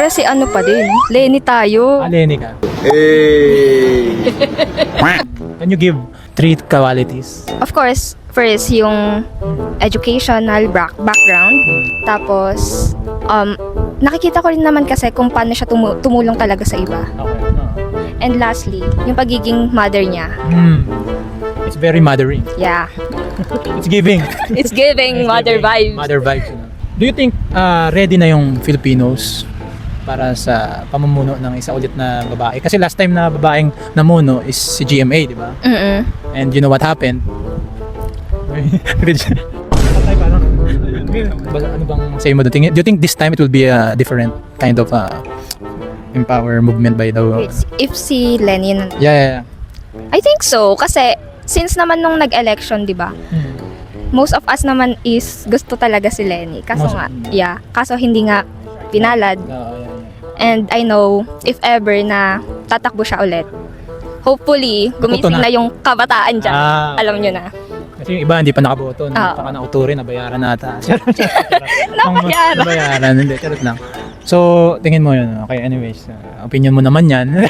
Siyempre si ano pa din, Lenny tayo. Lenny ka. Can you give 3 qualities? Of course, first yung educational background. Tapos, nakikita ko rin naman kasi kung paano siya tumulong talaga sa iba. Okay. And lastly, yung pagiging mother niya. It's very mothering. Yeah. It's giving. It's giving mother vibes. Mother vibes. Do you think ready na yung Filipinos para sa pamumuno ng isa ulit na babae? Kasi last time na babaeng namuno is si GMA, di ba? And you know what happened? Ano bang say mo doon? Do you think this time it will be a different kind of empower movement by the... If si Lenny yun, Yeah. I think so. Kasi, since naman nung nag-election, di ba? Most of us naman is gusto talaga si Lenny. Kaso Most- nga, yeah. Kaso hindi nga pinalad. Yeah. And I know, if ever na tatakbo siya ulit, hopefully, gumising na. na yung kabataan dyan. Ah, Alam nyo na. Kasi yung iba hindi pa nakaboto, baka nauturin, nabayaran na ata. Nabayaran. Nabayaran, hindi, charot lang. So, tingin mo yun. Okay, anyways, opinion mo naman yan.